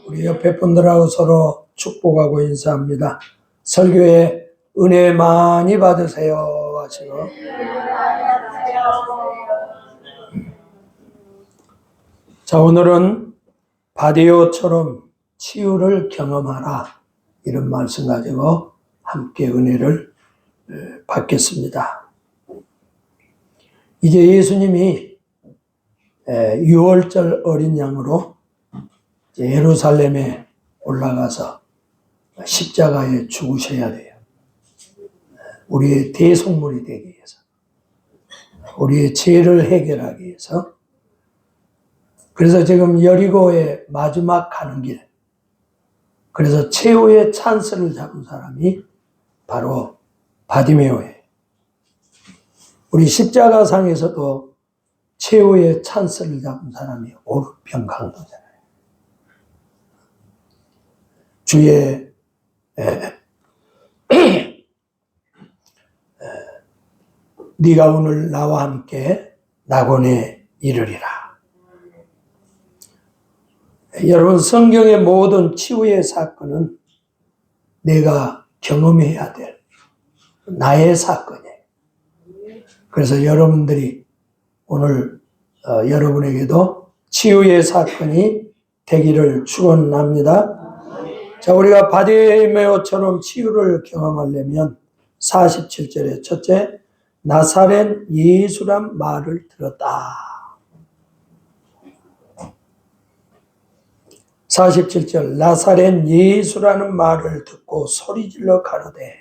우리 옆에 분들하고 서로 축복하고 인사합니다. 설교에 은혜 많이 받으세요 하시고. 자, 오늘은 바디오처럼 치유를 경험하라, 이런 말씀 가지고 함께 은혜를 받겠습니다. 이제 예수님이 6월절 어린 양으로 예루살렘에 올라가서 십자가에 죽으셔야 돼요. 우리의 대속물이 되기 위해서, 우리의 죄를 해결하기 위해서. 그래서 지금 여리고의 마지막 가는 길, 그래서 최후의 찬스를 잡은 사람이 바로 바디메오예요. 우리 십자가상에서도 최후의 찬스를 잡은 사람이 오르병 강도잖아요. 주의 네가 오늘 나와 함께 낙원에 이르리라. 여러분, 성경의 모든 치유의 사건은 내가 경험해야 될 나의 사건이에요. 그래서 여러분들이 오늘 여러분에게도 치유의 사건이 되기를 축원합니다. 자, 우리가 바디메오처럼 치유를 경험하려면 47절에 첫째, 나사렛 예수란 말을 들었다. 47절, 나사렛 예수라는 말을 듣고 소리질러 가로되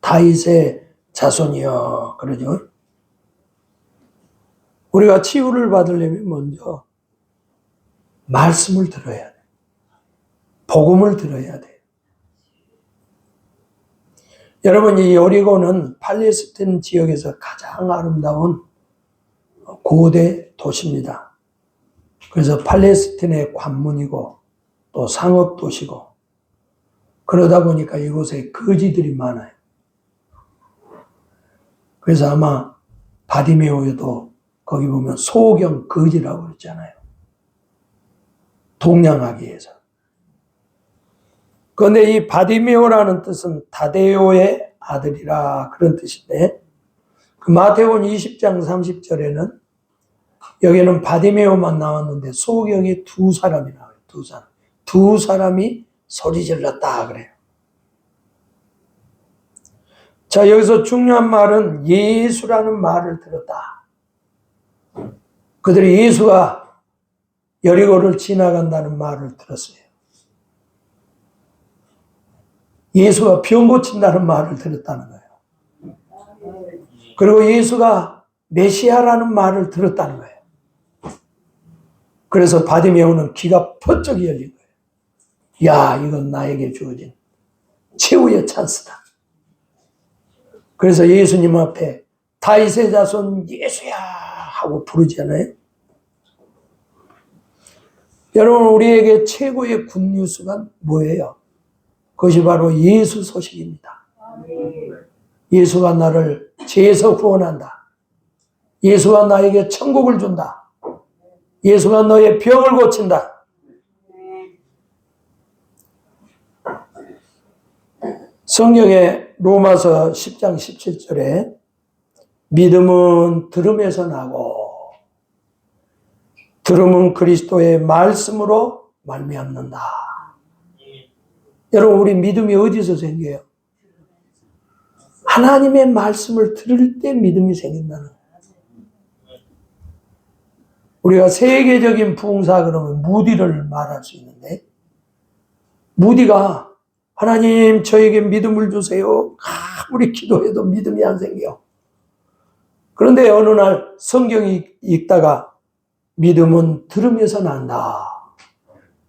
다윗의 자손이여. 그러죠. 우리가 치유를 받으려면 먼저 말씀을 들어야 돼. 복음을 들어야 돼. 여러분, 이 여리고는 팔레스타인 지역에서 가장 아름다운 고대 도시입니다. 그래서 팔레스타인의 관문이고 또 상업 도시고, 그러다 보니까 이곳에 거지들이 많아요. 그래서 아마 바디메오에도 거기 보면 소경 거지라고 그랬잖아요. 동냥하기 위해서. 그런데 이 바디메오라는 뜻은 다데오의 아들이라, 그런 뜻인데, 그 마태복음 20장 30절에는 여기는 바디메오만 나왔는데 소경이 두 사람이 나와요. 두 사람이 소리질렀다 그래요. 자, 여기서 중요한 말은 예수라는 말을 들었다. 그들이 예수가 여리고를 지나간다는 말을 들었어요. 예수가 병 고친다는 말을 들었다는 거예요. 그리고 예수가 메시아라는 말을 들었다는 거예요. 그래서 바디메오는 귀가 번쩍 열린 거예요. 야, 이건 나에게 주어진 최후의 찬스다. 그래서 예수님 앞에 다윗의 자손 예수야 하고 부르잖아요. 여러분, 우리에게 최고의 굿뉴스가 뭐예요? 그것이 바로 예수 소식입니다. 예수가 나를 죄에서 구원한다. 예수가 나에게 천국을 준다. 예수가 너의 병을 고친다. 성경에 로마서 10장 17절에 믿음은 들음에서 나고 들음은 그리스도의 말씀으로 말미암는다. 여러분, 우리 믿음이 어디서 생겨요? 하나님의 말씀을 들을 때 믿음이 생긴다는 거예요. 우리가 세계적인 부흥사 그러면 무디를 말할 수 있는데, 무디가 하나님 저에게 믿음을 주세요. 아무리 기도해도 믿음이 안 생겨. 그런데 어느 날 성경이 읽다가 믿음은 들음에서 난다.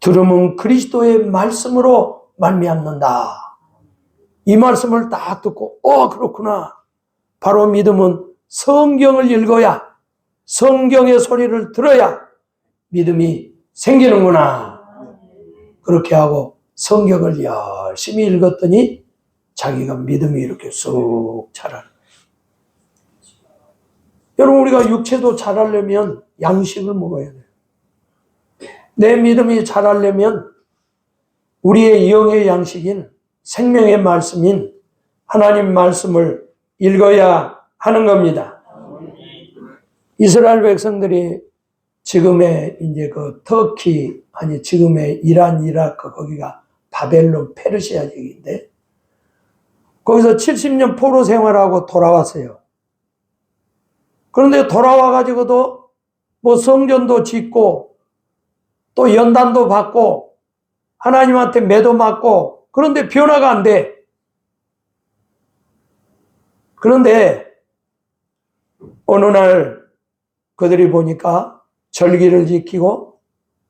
들음은 그리스도의 말씀으로 말미암는다. 이 말씀을 딱 듣고 그렇구나. 바로 믿음은 성경을 읽어야, 성경의 소리를 들어야 믿음이 생기는구나. 그렇게 하고 성경을 열심히 읽었더니 자기가 믿음이 이렇게 쑥 자라는 거예요. 여러분, 우리가 육체도 자라려면 양식을 먹어야 돼요. 내 믿음이 자라려면 우리의 영의 양식인 생명의 말씀인 하나님 말씀을 읽어야 하는 겁니다. 이스라엘 백성들이 지금의 이제 그 터키, 아니 지금의 이란, 이라크, 거기가 바벨론, 페르시아 지역인데 거기서 70년 포로 생활하고 돌아왔어요. 그런데 돌아와가지고도 뭐 성전도 짓고 또 연단도 받고 하나님한테 매도 맞고 그런데 변화가 안 돼. 그런데 어느 날 그들이 보니까 절기를 지키고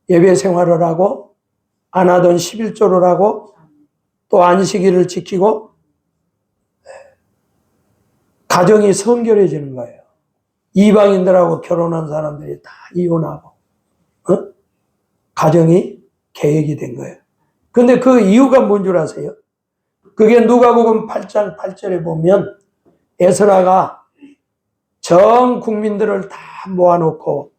예배 생활을 하고 안 하던 11조를 하고 또 안식일을 지키고 가정이 성결해지는 거예요. 이방인들하고 결혼한 사람들이 다 이혼하고 가정이 계획이 된 거예요. 근데 그 이유가 뭔 줄 아세요? 그게 누가복음 8장 8절에 보면 에스라가 전 국민들을 다 모아놓고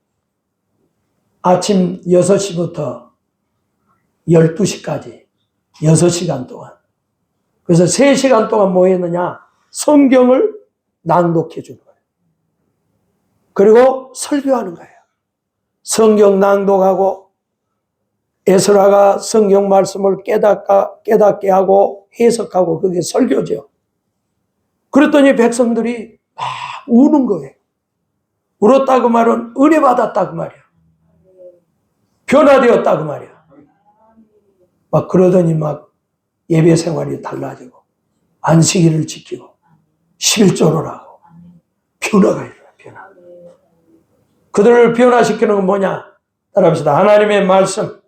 아침 6시부터 12시까지 6시간 동안, 그래서 3시간 동안 뭐 했느냐? 성경을 낭독해 주는 거예요. 그리고 설교하는 거예요. 성경 낭독하고 에스라가 성경 말씀을 깨닫게 하고 해석하고 그게 설교죠. 그랬더니 백성들이 막 우는 거예요. 울었다 그 말은 은혜 받았다 그 말이야. 변화되었다 그 말이야. 막 그러더니 막 예배 생활이 달라지고 안식일을 지키고 11조를 하고 변화가 일어나. 변화. 그들을 변화시키는 건 뭐냐? 따라합시다. 하나님의 말씀.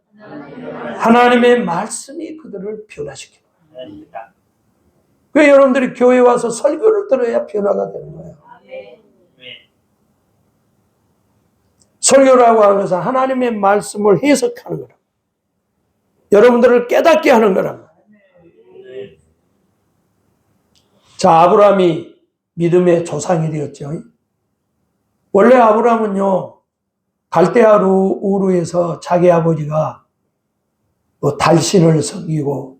하나님의 말씀이 그들을 변화시키는 거예요. 왜 여러분들이 교회 와서 설교를 들어야 변화가 되는 거예요. 설교라고 하는 것은 하나님의 말씀을 해석하는 거라. 여러분들을 깨닫게 하는 거라. 자, 아브라함이 믿음의 조상이 되었죠. 원래 아브라함은요, 갈대아 우르에서 자기 아버지가 뭐 달신을 섬기고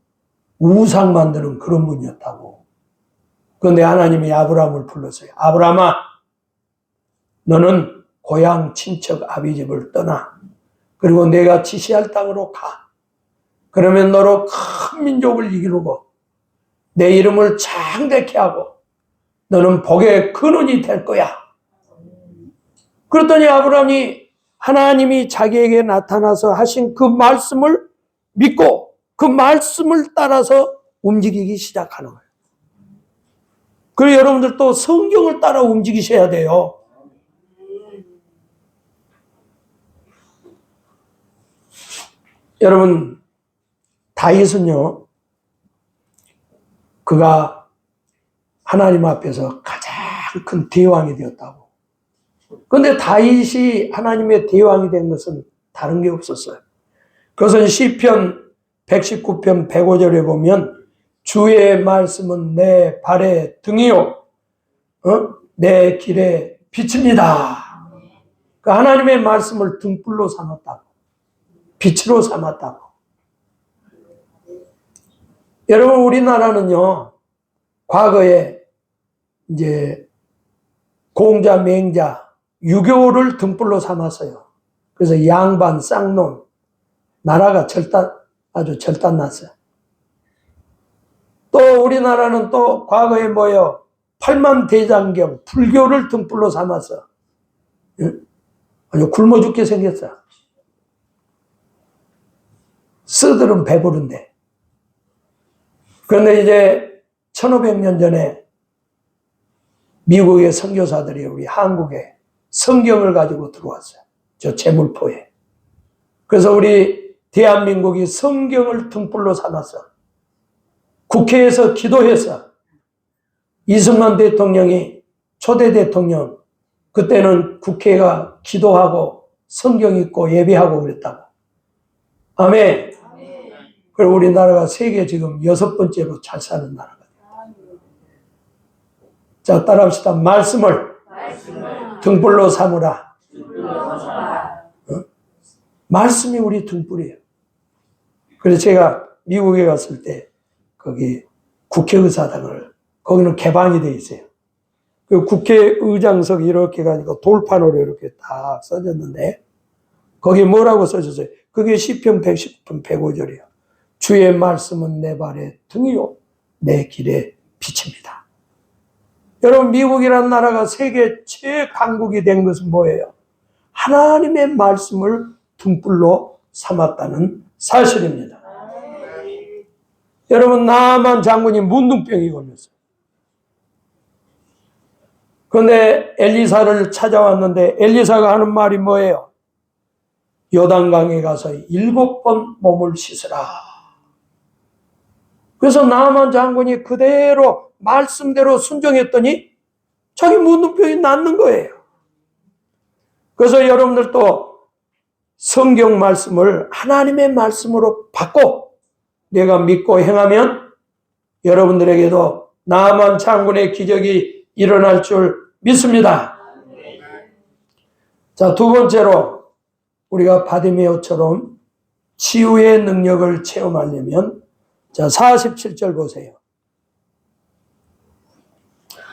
우상 만드는 그런 분이었다고. 그런데 하나님이 아브라함을 불렀어요. 아브라함아, 너는 고향 친척 아비집을 떠나. 그리고 내가 지시할 땅으로 가. 그러면 너로 큰 민족을 이루고 내 이름을 창대케 하고 너는 복의 근원이 될 거야. 그랬더니 아브라함이 하나님이 자기에게 나타나서 하신 그 말씀을 믿고 그 말씀을 따라서 움직이기 시작하는 거예요. 그리고 여러분들도 성경을 따라 움직이셔야 돼요. 여러분, 다윗은요, 그가 하나님 앞에서 가장 큰 대왕이 되었다고. 그런데 다윗이 하나님의 대왕이 된 것은 다른 게 없었어요. 그것은 시편 119편 105절에 보면 주의 말씀은 내 발의 등이요 내 길의 빛입니다. 그 하나님의 말씀을 등불로 삼았다고, 빛으로 삼았다고. 여러분, 우리나라는요, 과거에 이제 공자, 맹자, 유교를 등불로 삼았어요. 그래서 양반, 쌍놈, 나라가 아주 절단났어요. 또 우리나라는 또 과거에 뭐예요? 팔만대장경, 불교를 등불로 삼았어. 아주 굶어 죽게 생겼어. 쓰들은 배부른데. 그런데 이제 1500년 전에 미국의 선교사들이 우리 한국에 성경을 가지고 들어왔어요. 저 제물포에. 그래서 우리 대한민국이 성경을 등불로 삼았어. 국회에서 기도해서 이승만 대통령이 초대 대통령, 그때는 국회가 기도하고 성경 읽고 예배하고 그랬다고. 아멘. 그리고 우리나라가 세계 지금 6번째로 잘 사는 나라가 돼요. 자, 따라합시다. 말씀을 등불로 삼으라. 말씀이 우리 등불이에요. 그래서 제가 미국에 갔을 때 거기 국회의사당을 거기는 개방이 돼 있어요. 그 국회의장석이 이렇게 가지고 돌판으로 이렇게 딱 써졌는데 거기에 뭐라고 써졌어요? 그게 시편 110편 105절이에요. 주의 말씀은 내 발의 등이요 내 길의 빛입니다. 여러분, 미국이라는 나라가 세계 최강국이 된 것은 뭐예요? 하나님의 말씀을 등불로 삼았다는 사실입니다. 여러분, 나만 장군이 문둥병이 걸렸어요. 그런데 엘리사를 찾아왔는데 엘리사가 하는 말이 뭐예요? 요단강에 가서 7번 몸을 씻으라. 그래서 나만 장군이 그대로 말씀대로 순종했더니 자기 문둥병이 낫는 거예요. 그래서 여러분들도 성경 말씀을 하나님의 말씀으로 바꿔 내가 믿고 행하면 여러분들에게도 나만 장군의 기적이 일어날 줄 믿습니다. 자, 두 번째로 우리가 바디메오처럼 치유의 능력을 체험하려면 자, 47절 보세요.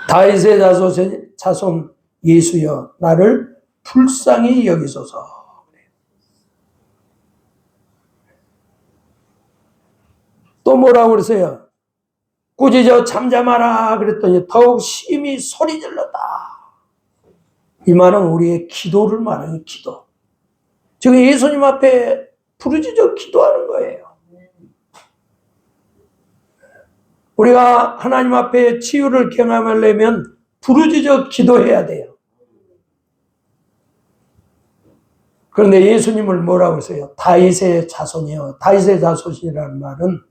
다윗의 자손 예수여 나를 불쌍히 여기소서. 또 뭐라고 그러세요? 꾸짖어 잠잠하라 그랬더니 더욱 심히 소리 질렀다. 이 말은 우리의 기도를 말하는 기도. 지금 예수님 앞에 부르짖어 기도하는 거예요. 우리가 하나님 앞에 치유를 경험하려면 부르짖어 기도해야 돼요. 그런데 예수님을 뭐라고 하세요? 다윗의 자손이요. 다윗의 자손이라는 말은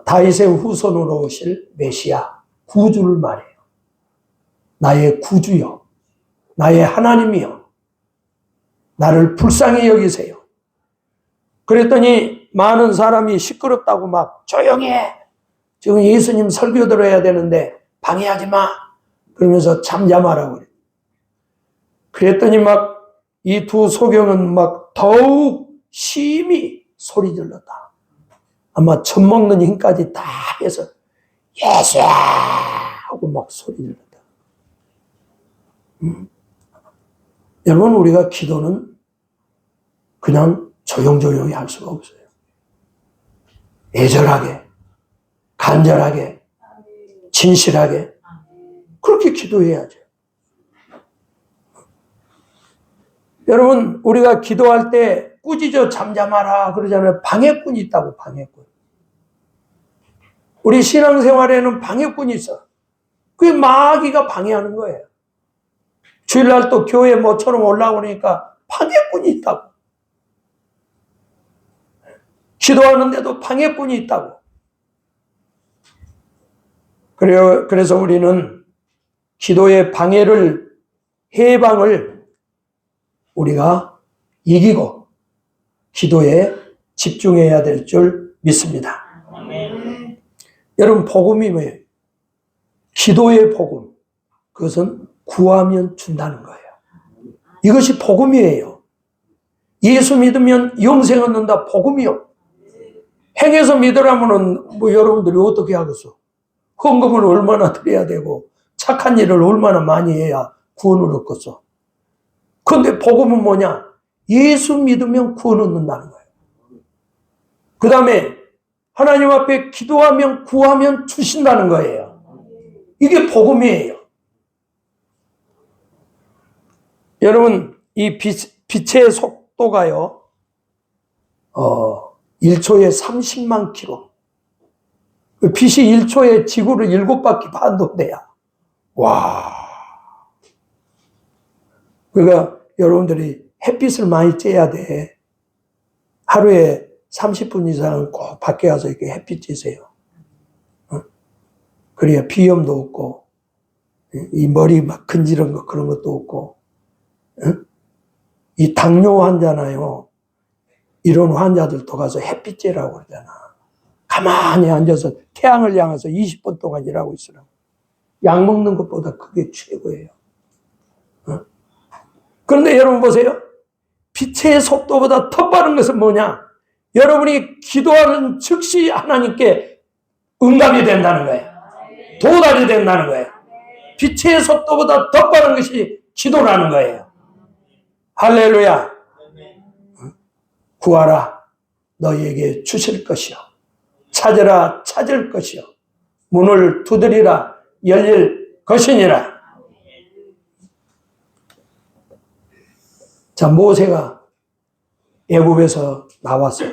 다윗의 후손으로 오실 메시아, 구주를 말해요. 나의 구주요. 나의 하나님이요. 나를 불쌍히 여기세요. 그랬더니 많은 사람이 시끄럽다고 막 조용히 해. 지금 예수님 설교 들어야 되는데 방해하지 마. 그러면서 잠잠하라고 그래요. 그랬더니 막 이 두 소경은 막 더욱 심히 소리 질렀다. 아마 젖 먹는 힘까지 다 해서 예수야 하고 막 소리 질렀다. 여러분, 우리가 기도는 그냥 조용조용히 할 수가 없어요. 애절하게, 간절하게, 진실하게 그렇게 기도해야죠. 여러분, 우리가 기도할 때 꾸짖어 잠잠하라 그러잖아요. 방해꾼이 있다고, 방해꾼. 우리 신앙생활에는 방해꾼이 있어. 그게 마귀가 방해하는 거예요. 주일날 또 교회 모처럼 올라오니까 방해꾼이 있다고. 기도하는데도 방해꾼이 있다고. 그래서 우리는 기도의 방해를, 해방을 우리가 이기고 기도에 집중해야 될 줄 믿습니다. 아멘. 여러분, 복음이 뭐예요? 기도의 복음. 그것은 구하면 준다는 거예요. 이것이 복음이에요. 예수 믿으면 영생 얻는다, 복음이요. 행해서 믿으라면은 뭐 여러분들이 어떻게 하겠어? 헌금을 얼마나 드려야 되고 착한 일을 얼마나 많이 해야 구원을 얻겠어? 그런데 복음은 뭐냐? 예수 믿으면 구원 얻는다는 거예요. 그 다음에 하나님 앞에 기도하면 구하면 주신다는 거예요. 이게 복음이에요. 여러분, 이 빛의 속도가요 1초에 30만 킬로. 빛이 1초에 지구를 7바퀴 반도돼야. 와. 그러니까 여러분들이 햇빛을 많이 쬐야 돼. 하루에 30분 이상은 꼭 밖에 가서 이렇게 햇빛 쬐세요. 그래야 비염도 없고, 이 머리 막 근지른 거 그런 것도 없고, 이 당뇨 환자나요. 이런 환자들도 가서 햇빛 쬐라고 그러잖아. 가만히 앉아서 태양을 향해서 20분 동안 일하고 있으라고. 약 먹는 것보다 그게 최고예요. 그런데 여러분 보세요. 빛의 속도보다 더 빠른 것은 뭐냐? 여러분이 기도하는 즉시 하나님께 응답이 된다는 거예요. 도달이 된다는 거예요. 빛의 속도보다 더 빠른 것이 기도라는 거예요. 할렐루야. 구하라, 너희에게 주실 것이요. 찾으라, 찾을 것이요. 문을 두드리라, 열릴 것이니라. 자, 모세가 애굽에서 나왔어요.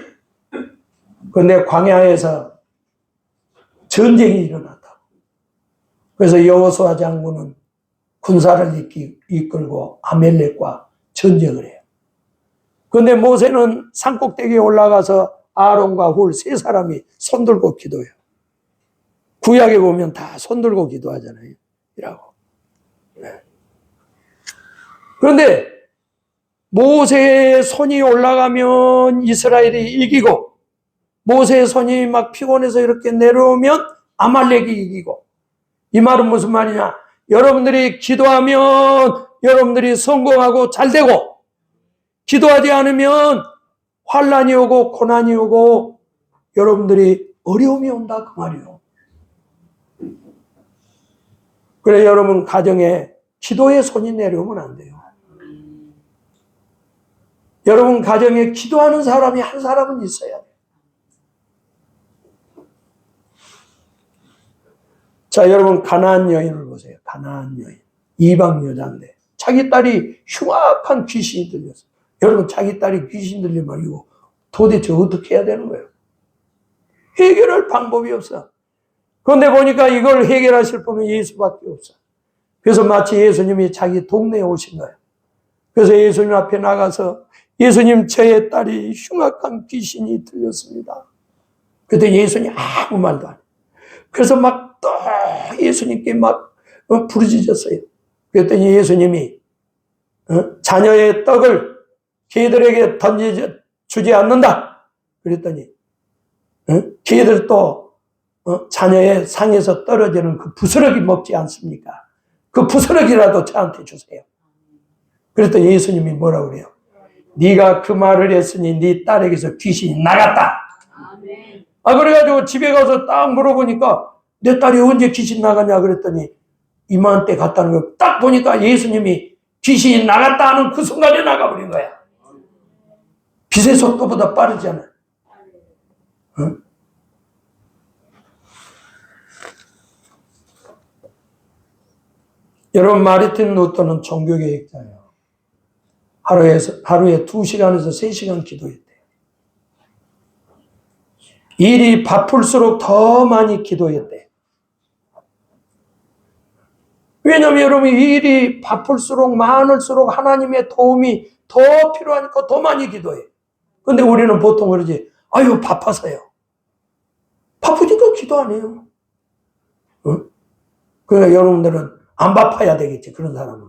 그런데 광야에서 전쟁이 일어났다. 그래서 여호수아 장군은 군사를 이끌고 아멜렉과 전쟁을 해요. 그런데 모세는 산꼭대기에 올라가서 아론과 훌 세 사람이 손들고 기도해요. 구약에 보면 다 손들고 기도하잖아요. 이라고. 그런데 모세의 손이 올라가면 이스라엘이 이기고, 모세의 손이 막 피곤해서 이렇게 내려오면 아말렉이 이기고. 이 말은 무슨 말이냐? 여러분들이 기도하면 여러분들이 성공하고 잘되고, 기도하지 않으면 환난이 오고 고난이 오고 여러분들이 어려움이 온다 그 말이에요. 그래, 여러분 가정에 기도의 손이 내려오면 안 돼요. 여러분 가정에 기도하는 사람이 한 사람은 있어야 돼요. 자, 여러분 가나안 여인을 보세요. 가나안 여인. 이방 여자인데 자기 딸이 흉악한 귀신이 들렸어요. 여러분 자기 딸이 귀신 들리면 이거 도대체 어떻게 해야 되는 거예요? 해결할 방법이 없어. 그런데 보니까 이걸 해결하실 분은 예수밖에 없어. 그래서 마치 예수님이 자기 동네에 오신 거예요. 그래서 예수님 앞에 나가서 예수님, 저의 딸이 흉악한 귀신이 들렸습니다. 그랬더니 예수님 아무 말도 안 해요. 그래서 막 또 예수님께 막 부르짖었어요. 그랬더니 예수님이 자녀의 떡을 개들에게 던져주지 않는다. 그랬더니 개들 또 자녀의 상에서 떨어지는 그 부스러기 먹지 않습니까? 그 부스러기라도 저한테 주세요. 그랬더니 예수님이 뭐라고 그래요? 네가 그 말을 했으니 네 딸에게서 귀신이 나갔다. 그래가지고 집에 가서 딱 물어보니까 내 딸이 언제 귀신 나갔냐 그랬더니 이맘때 갔다는 거 딱 보니까 예수님이 귀신이 나갔다 하는 그 순간에 나가버린 거야. 빛의 속도보다 빠르잖아. 응? 여러분, 마르틴 루터는 종교개혁자예요. 하루에 2시간에서 3시간 기도했대요. 일이 바쁠수록 더 많이 기도했대요. 왜냐하면 여러분 일이 바쁠수록 많을수록 하나님의 도움이 더 필요하니까 더 많이 기도해요. 근데 우리는 보통 그러지, 아유 바빠서요. 바쁘니까 기도 안 해요. 어? 그러니까 여러분들은 안 바빠야 되겠지, 그런 사람은.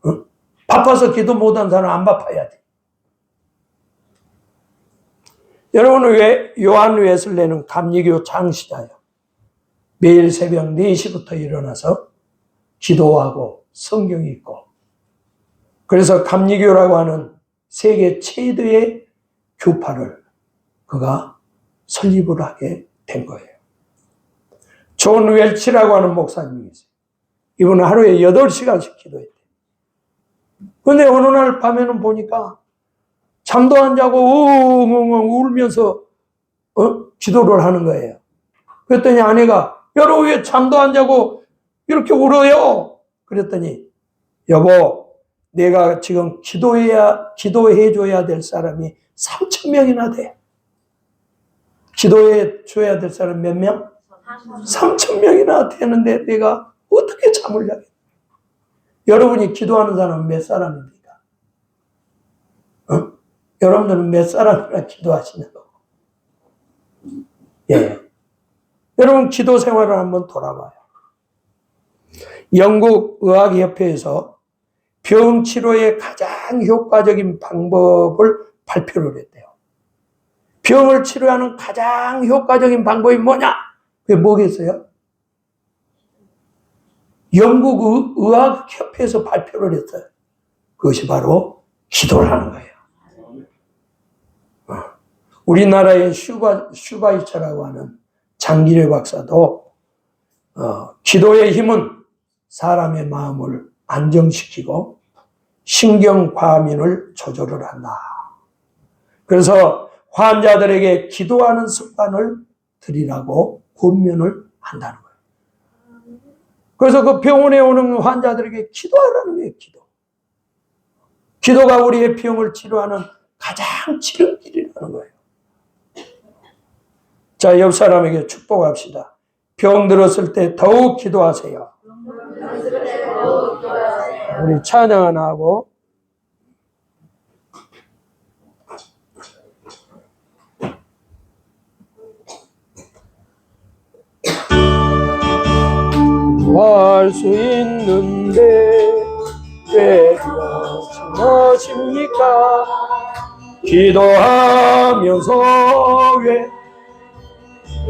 어? 바빠서 기도 못한 사람은 안 바빠야 돼. 여러분, 왜 요한 웨슬레는 감리교 창시자예요. 매일 새벽 4시부터 일어나서 기도하고 성경 읽고, 그래서 감리교라고 하는 세계 최대의 교파를 그가 설립을 하게 된 거예요. 존 웰치라고 하는 목사님이 있어요. 이분은 하루에 8시간씩 기도했대요. 근데 어느 날 밤에는 보니까 잠도 안 자고 웅웅웅 울면서 기도를 하는 거예요. 그랬더니 아내가, 여보 왜 잠도 안 자고 이렇게 울어요? 그랬더니, 여보, 내가 지금 기도해줘야 될 사람이 3,000명이나 돼. 기도해줘야 될 사람 몇 명? 3,000명이나 되는데 내가 어떻게 잠을 자겠어? 여러분이 기도하는 사람은 몇 사람입니까? 여러분들은 몇 사람이나 기도하시냐고. 예. 여러분 기도 생활을 한번 돌아봐요. 영국 의학협회에서 병 치료의 가장 효과적인 방법을 발표를 했대요. 병을 치료하는 가장 효과적인 방법이 뭐냐? 그게 뭐겠어요? 영국 의학협회에서 발표를 했어요. 그것이 바로 기도를 하는 거예요. 우리나라의 슈바이처라고 하는 장기래 박사도 기도의 힘은 사람의 마음을 안정시키고 신경 과민을 조절을 한다. 그래서 환자들에게 기도하는 습관을 들이라고 권면을 한다는 거예요. 그래서 그 병원에 오는 환자들에게 기도하라는 거예요. 기도가 우리의 병을 치료하는 가장 치료길이라는 거예요. 자, 옆 사람에게 축복합시다. 병 들었을 때 더욱 기도하세요. 우리 찬양 하나 하고 할 수 있는데 왜 염려하십니까? 기도하면서 왜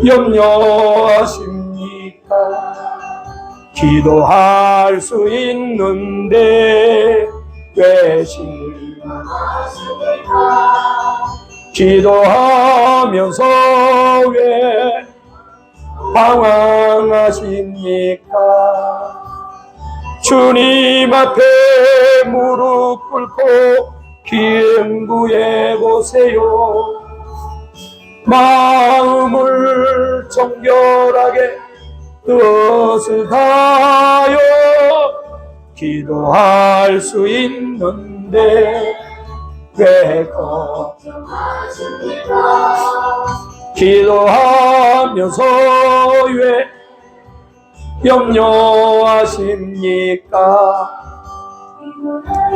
염려하십니까? 기도할 수 있는데 왜 실망하십니까? 기도하면서 왜 방황하십니까? 주님 앞에 무릎 꿇고 기행구해 보세요. 마음을 정결하게 뜻을 다하여 기도할 수 있는데 왜 걱정하십니까? 기도하면서 왜 염려하십니까?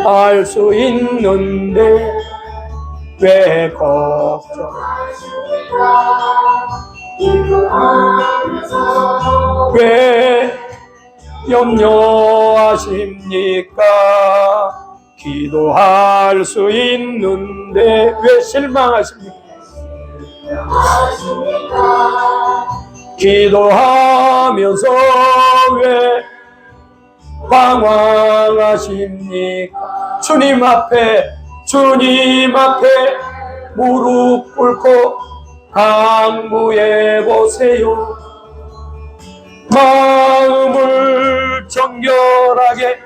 알 수 있는데 왜 걱정하십니까? 기도하면서 왜 염려하십니까? 기도할 수 있는데 왜 실망하십니까? 기도하면서 왜 방황하십니까? 주님 앞에 무릎 꿇고 간구해 보세요. 마음을 정결하게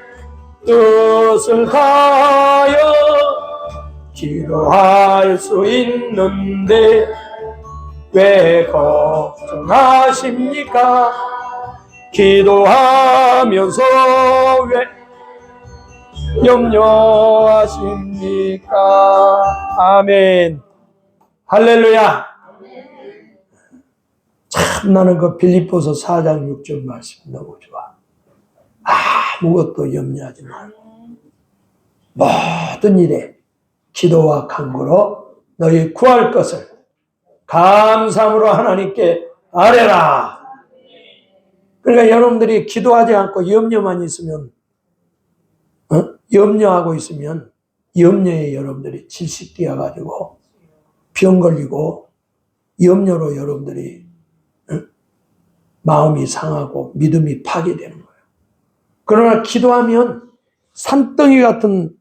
뜻을 다하여 기도할 수 있는데 왜 걱정하십니까? 기도하면서 왜 염려하십니까? 아멘. 할렐루야. 참 나는 그 빌립보서 4장 6절 말씀 너무 좋아. 아무것도 염려하지 말고 모든 일에 기도와 간구로 너희 구할 것을 감사함으로 하나님께 아뢰라. 그러니까 여러분들이 기도하지 않고 염려만 있으면, 염려하고 있으면 염려에 여러분들이 질식되어가지고 병 걸리고 염려로 여러분들이 마음이 상하고 믿음이 파괴되는 거예요. 그러나 기도하면 산더미 같은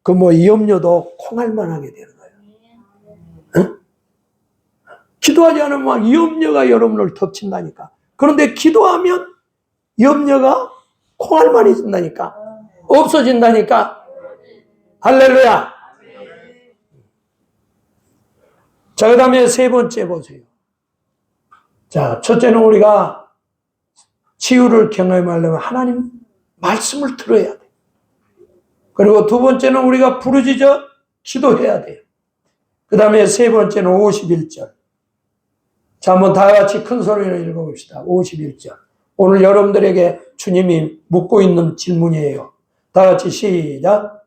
그 염려도 콩알만하게 되는 거예요. 기도하지 않으면 막 염려가 여러분을 덮친다니까. 그런데 기도하면 염려가 콩알만이 된다니까. 없어진다니까. 할렐루야. 자, 그 다음에 세 번째 보세요. 자, 첫째는 우리가 치유를 경험하려면 하나님 말씀을 들어야 돼. 그리고 두 번째는 우리가 부르짖어 기도해야 돼요. 그 다음에 세 번째는 51절. 자, 한번 다 같이 큰 소리로 읽어봅시다. 51절. 오늘 여러분들에게 주님이 묻고 있는 질문이에요. 다 같이 시작.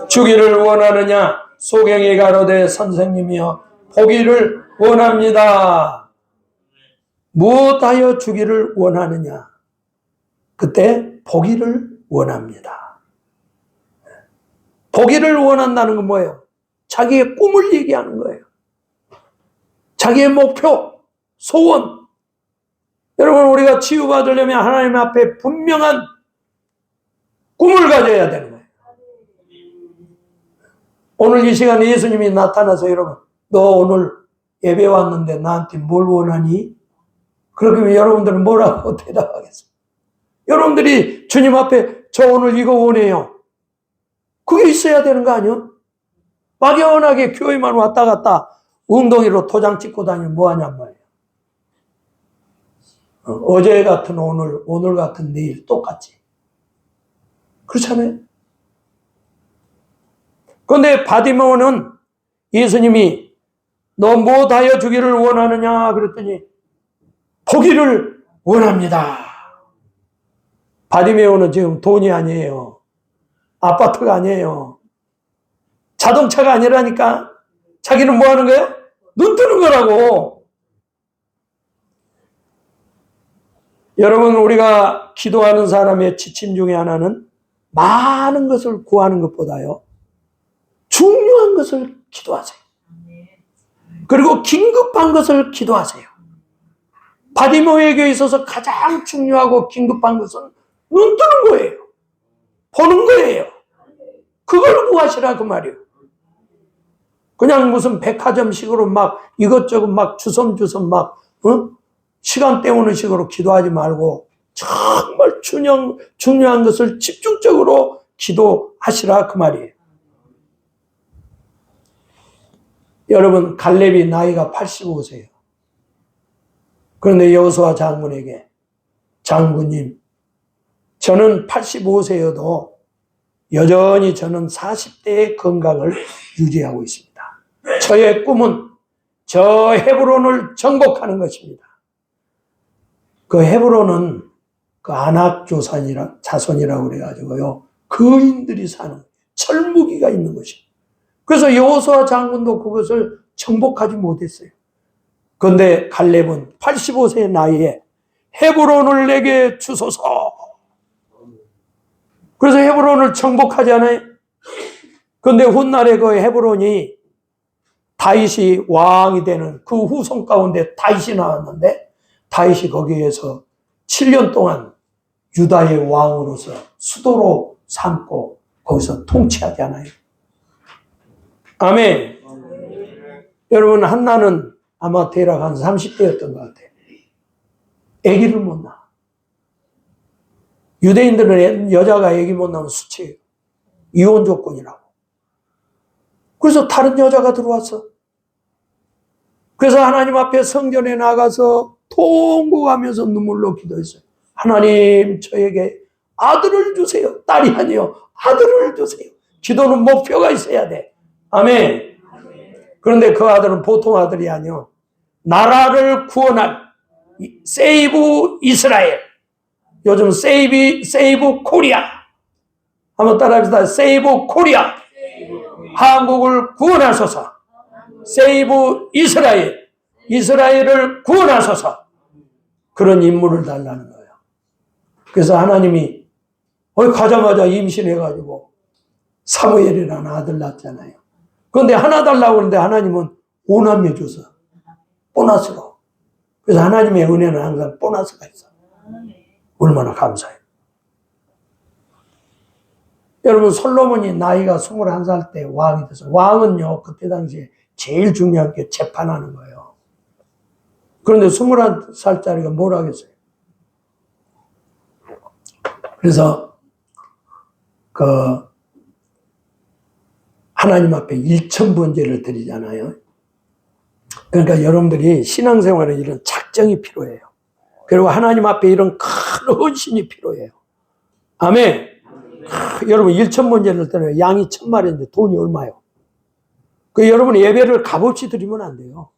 주기를 원하느냐? 소경이 가로되 선생님이여 보기를 원합니다. 무엇하여 주기를 원하느냐? 그때 보기를 원합니다. 보기를 원한다는 건 뭐예요? 자기의 꿈을 얘기하는 거예요. 자기의 목표, 소원. 여러분, 우리가 치유받으려면 하나님 앞에 분명한 꿈을 가져야 되는 거예요. 오늘 이 시간에 예수님이 나타나서 여러분, 너 오늘 예배 왔는데 나한테 뭘 원하니? 그러면 여러분들은 뭐라고 대답하겠어요? 여러분들이 주님 앞에 저 오늘 이거 원해요. 그게 있어야 되는 거 아니요? 막연하게 교회만 왔다 갔다 웅덩이로 도장 찍고 다니면 뭐하냔 말이에요. 어제 같은 오늘, 오늘 같은 내일 똑같지. 그렇잖아요. 그런데 바디메오는 예수님이 너 무엇하여 주기를 원하느냐 그랬더니 보기를 원합니다. 바디메오는 지금 돈이 아니에요. 아파트가 아니에요. 자동차가 아니라니까. 자기는 뭐 하는 거예요? 눈 뜨는 거라고. 여러분, 우리가 기도하는 사람의 지침 중에 하나는 많은 것을 구하는 것보다요, 중요한 것을 기도하세요. 그리고 긴급한 것을 기도하세요. 바디메오에게 있어서 가장 중요하고 긴급한 것은 눈 뜨는 거예요. 보는 거예요. 그걸 구하시라 그 말이에요. 그냥 무슨 백화점식으로 막 이것저것 막 주섬주섬 막 시간 때우는 식으로 기도하지 말고 정말 중요한 것을 집중적으로 기도하시라 그 말이에요. 여러분, 갈렙이 나이가 85세예요. 그런데 여호수아 장군에게 장군님, 저는 85세여도 여전히 저는 40대의 건강을 유지하고 있습니다. 저의 꿈은 저 헤브론을 정복하는 것입니다. 그 헤브론은 그 아낙 자손이라고 그래가지고요, 거인들이 사는 철무기가 있는 것이에요. 그래서 여호수아 장군도 그것을 정복하지 못했어요. 그런데 갈렙은 85세의 나이에 헤브론을 내게 주소서. 그래서 헤브론을 정복하잖아요. 그런데 훗날에 그 헤브론이 다윗이 왕이 되는 그 후손 가운데 다윗이 나왔는데, 다윗이 거기에서 7년 동안 유다의 왕으로서 수도로 삼고 거기서 통치하잖아요. 아멘. 여러분, 한나는 아마 대략 한 30대였던 것 같아요. 아기를 못 낳아. 유대인들은 여자가 아기 못 낳으면 수치예요. 이혼 조건이라고. 그래서 다른 여자가 들어왔어. 그래서 하나님 앞에 성전에 나가서 통곡하면서 눈물로 기도했어요. 하나님, 저에게 아들을 주세요. 딸이 아니요, 아들을 주세요. 기도는 목표가 있어야 돼. 아멘. 그런데 그 아들은 보통 아들이 아니요, 나라를 구원할 세이브 이스라엘. 요즘 세이브 코리아. 한번 따라합시다. 세이브 코리아. 한국을 구원하소서. 세이브 이스라엘. 이스라엘을 구원하소서. 그런 인물을 달라는 거예요. 그래서 하나님이 가자마자 임신해가지고 사무엘이라는 아들 낳았잖아요. 그런데 하나 달라고 그러는데 하나님은 오남매 줘서 보너스로. 그래서 하나님의 은혜는 항상 보너스가 있어요. 얼마나 감사해요. 여러분, 솔로몬이 나이가 21살 때 왕이 돼서, 왕은요 그때 당시에 제일 중요한 게 재판하는 거예요. 그런데 21살짜리가 뭘 하겠어요? 그래서 하나님 앞에 일천번제를 드리잖아요. 그러니까 여러분들이 신앙생활에 이런 작정이 필요해요. 그리고 하나님 앞에 이런 큰 헌신이 필요해요. 아멘. 여러분, 일천번제를 드려요. 양이 1000마리인데 돈이 얼마요? 여러분, 예배를 값없이 드리면 안 돼요.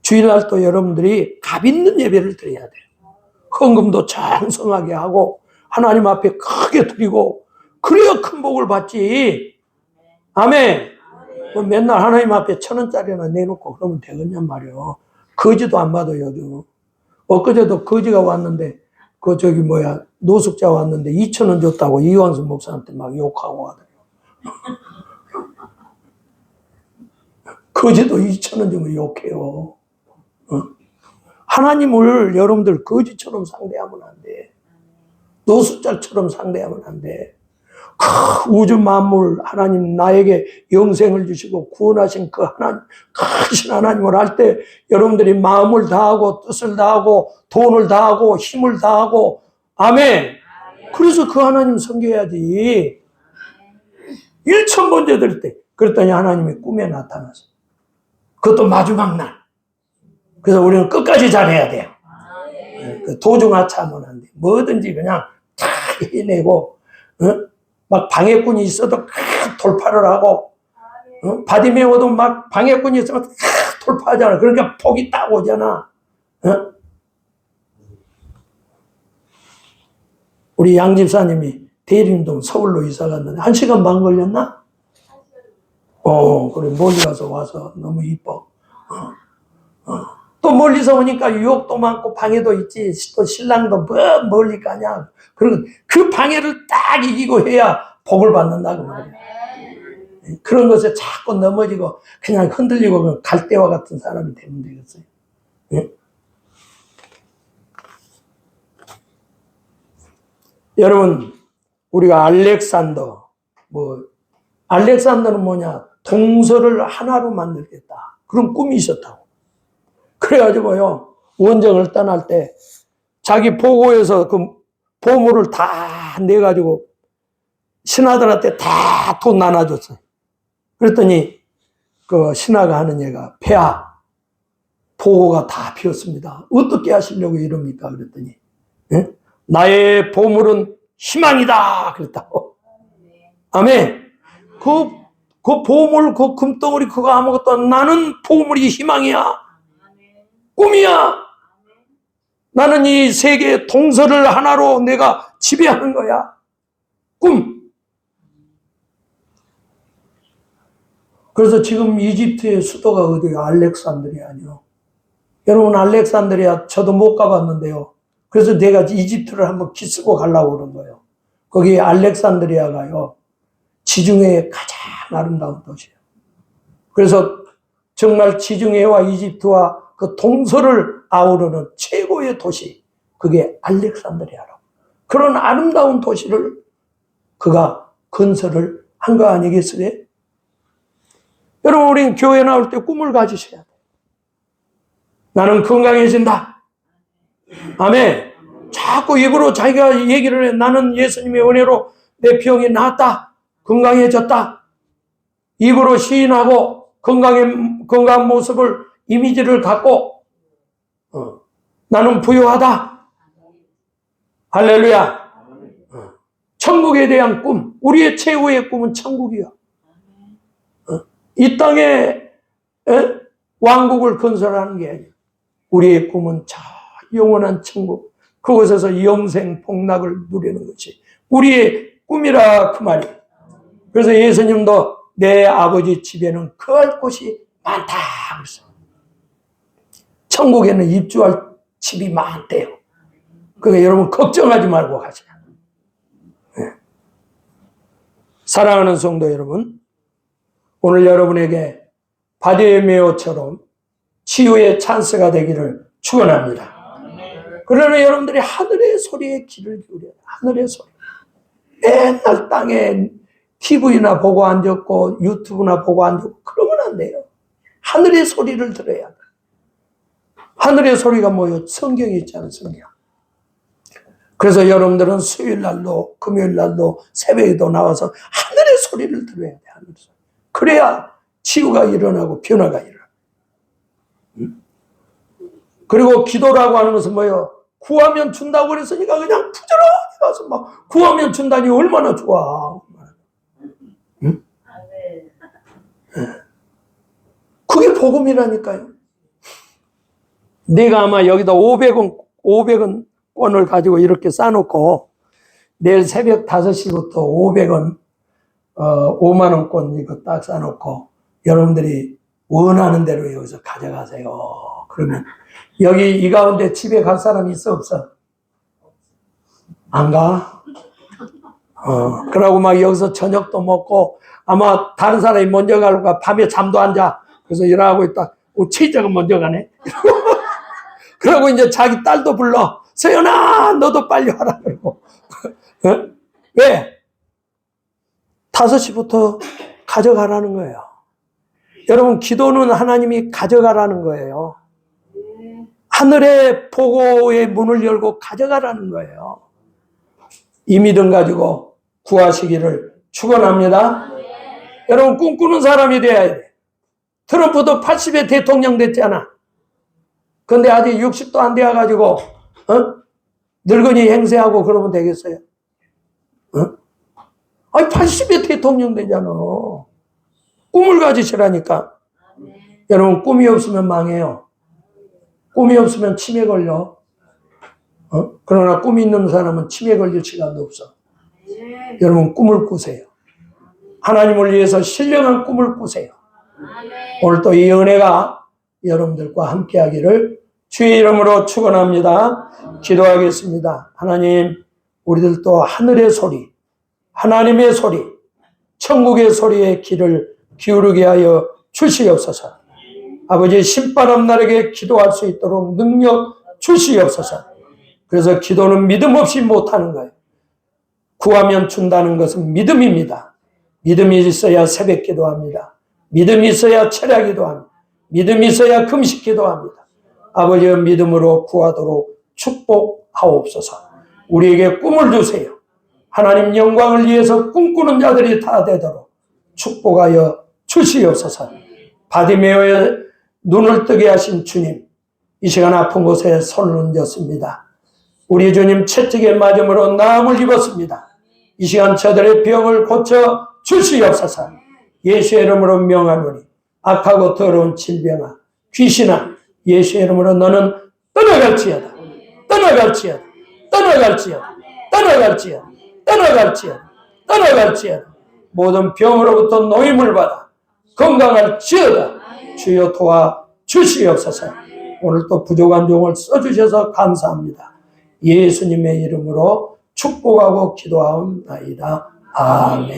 주일날 또 여러분들이 값 있는 예배를 드려야 돼요. 헌금도 장성하게 하고 하나님 앞에 크게 드리고, 그래야 큰 복을 받지. 아멘. 맨날 하나님 앞에 1000원짜리나 내놓고 그러면 되겠냔 말이에요. 거지도 안 받아요. 엊그제도 거지가 왔는데 노숙자 왔는데 2000원 줬다고 이광수 목사한테 막 욕하고 하더라고요. 거지도 2000원 주면 욕해요. 하나님을 여러분들 거지처럼 상대하면 안 돼. 노숙자처럼 상대하면 안 돼. 그 우주 만물 하나님 나에게 영생을 주시고 구원하신 그 하나님, 크신 하나님을 할 때 여러분들이 마음을 다하고 뜻을 다하고 돈을 다하고 힘을 다하고 아멘. 그래서 그 하나님 섬겨야지. 1,000번째 될 때 그랬더니 하나님이 꿈에 나타나서 그것도 마지막 날. 그래서 우리는 끝까지 잘해야 돼요. 그 도중하차하면 안 돼. 뭐든지 그냥 다 해내고 막 방해꾼이 있어도 돌파를 하고 바디메오도 막 방해꾼이 있으면 돌파하잖아. 그러니까 복이 딱 오잖아. 우리 양 집사님이 대림동 서울로 이사 갔는데 1시간 반 걸렸나? 그래 멀리 가서 와서 너무 이뻐. 또 멀리서 오니까 유혹도 많고 방해도 있지. 또 신랑도 뭐 멀리 가냐. 그리고 그 방해를 딱 이기고 해야 복을 받는다고 말이야. 그런 것에 자꾸 넘어지고 그냥 흔들리고 갈대와 같은 사람이 되면 되겠어요. 예? 여러분, 우리가 알렉산더는 뭐냐? 동서를 하나로 만들겠다. 그런 꿈이 있었다고. 그래가지고요, 원정을 떠날 때 자기 보고에서 그 보물을 다 내가지고 신하들한테 다 돈 나눠줬어요. 그랬더니 그 신하가 하는 얘가 폐하, 보고가 다 비었습니다. 어떻게 하시려고 이럽니까? 그랬더니 예? 나의 보물은 희망이다. 그랬다고. 아멘. 그 보물, 그 금덩어리 그거 아무것도 나는 보물이 희망이야. 꿈이야. 나는 이 세계의 동서를 하나로 내가 지배하는 거야. 꿈. 그래서 지금 이집트의 수도가 어디예요? 알렉산드리아요. 여러분 알렉산드리아 저도 못 가봤는데요. 그래서 내가 이집트를 한번 기쓰고 가려고 그런 거예요. 거기 알렉산드리아가요. 지중해의 가장 아름다운 도시예요. 그래서 정말 지중해와 이집트와 그 동서를 아우르는 최고의 도시, 그게 알렉산드리아라고. 그런 아름다운 도시를 그가 건설을 한 거 아니겠어요? 여러분, 우리는 교회 나올 때 꿈을 가지셔야 돼요. 나는 건강해진다. 아멘. 자꾸 입으로 자기가 얘기를 해. 나는 예수님의 은혜로 내 병이 나았다. 건강해졌다. 입으로 시인하고 건강한 모습을 이미지를 갖고 나는 부유하다. 할렐루야. 천국에 대한 꿈. 우리의 최후의 꿈은 천국이야. 이 땅에 왕국을 건설하는 게 아니야. 우리의 꿈은 저 영원한 천국. 그곳에서 영생 복락을 누리는 것이 우리의 꿈이라 그 말이에요. 그래서 예수님도 내 아버지 집에는 거할 곳이 많다. 그랬어요. 천국에는 입주할 집이 많대요. 그러니까 여러분 걱정하지 말고 가세요. 네. 사랑하는 성도 여러분, 오늘 여러분에게 바디메오처럼 치유의 찬스가 되기를 축원합니다. 그러나 여러분들이 하늘의 소리에 귀를 기울여야 돼요. 하늘의 소리. 맨날 땅에 TV나 보고 앉았고 유튜브나 보고 앉았고 그러면 안 돼요. 하늘의 소리를 들어야 돼요. 하늘의 소리가 뭐예요? 성경이 있잖아요. 성경. 그래서 여러분들은 수요일 날도 금요일 날도 새벽에도 나와서 하늘의 소리를 들어야 돼요. 하늘의 소리. 그래야 치유가 일어나고 변화가 일어나. 그리고 기도라고 하는 것은 뭐예요? 구하면 준다고 그랬으니까 그냥 부지런히 가서 막 구하면 준다니 얼마나 좋아. 응? 그게 복음이라니까요. 내가 아마 여기다 500원 권을 가지고 이렇게 싸놓고 내일 새벽 5시부터 500원 5만원권 이거 딱 싸놓고 여러분들이 원하는 대로 여기서 가져가세요. 그러면 여기 이 가운데 집에 갈 사람이 있어 없어? 안 가? 그러고 막 여기서 저녁도 먹고 아마 다른 사람이 먼저 갈까 밤에 잠도 안 자. 그래서 일하고 있다. 최자가 먼저 가네. 그러고 이제 자기 딸도 불러. 서연아 너도 빨리 와라. 그러고. 왜? 5시부터 가져가라는 거예요. 여러분, 기도는 하나님이 가져가라는 거예요. 하늘의 보고의 문을 열고 가져가라는 거예요. 이 믿음 가지고 구하시기를 축원합니다. 여러분, 꿈꾸는 사람이 돼야 돼. 트럼프도 80에 대통령 됐잖아. 근데 아직 60도 안 돼가지고 늙은이 행세하고 그러면 되겠어요? 아니 80에 대통령 되잖아. 꿈을 가지시라니까. 여러분, 꿈이 없으면 망해요. 꿈이 없으면 치매 걸려. 그러나 꿈이 있는 사람은 치매 걸릴 시간도 없어. 여러분, 꿈을 꾸세요. 하나님을 위해서 신령한 꿈을 꾸세요. 오늘 또 이 은혜가 여러분들과 함께하기를 주의 이름으로 축원합니다. 기도하겠습니다. 하나님, 우리들도 하늘의 소리, 하나님의 소리, 천국의 소리에 귀를 기울이게 하여 주시옵소서. 아버지, 신바람 날에게 기도할 수 있도록 능력 주시옵소서. 그래서 기도는 믿음 없이 못하는 거예요. 구하면 준다는 것은 믿음입니다. 믿음이 있어야 새벽 기도합니다. 믿음이 있어야 철야 기도합니다. 믿음이 있어야 금식 기도합니다. 아버지의 믿음으로 구하도록 축복하옵소서. 우리에게 꿈을 주세요. 하나님 영광을 위해서 꿈꾸는 자들이 다 되도록 축복하여 주시옵소서. 바디메오의 눈을 뜨게 하신 주님, 이 시간 아픈 곳에 손을 얹었습니다. 우리 주님 채찍에 맞음으로 나음을 입었습니다. 이 시간 저들의 병을 고쳐 주시옵소서. 예수의 이름으로 명하노니 악하고 더러운 질병아, 귀신아, 예수의 이름으로 너는 떠나갈지어다. 떠나갈지어다. 떠나갈지어다. 떠나갈지어다. 떠나갈지어다. 떠나갈지어다. 모든 병으로부터 노임을 받아 건강할지어다. 주여 도와 주시옵소서. 오늘 또 부족한 종을 써주셔서 감사합니다. 예수님의 이름으로 축복하고 기도하옵나이다. 아멘.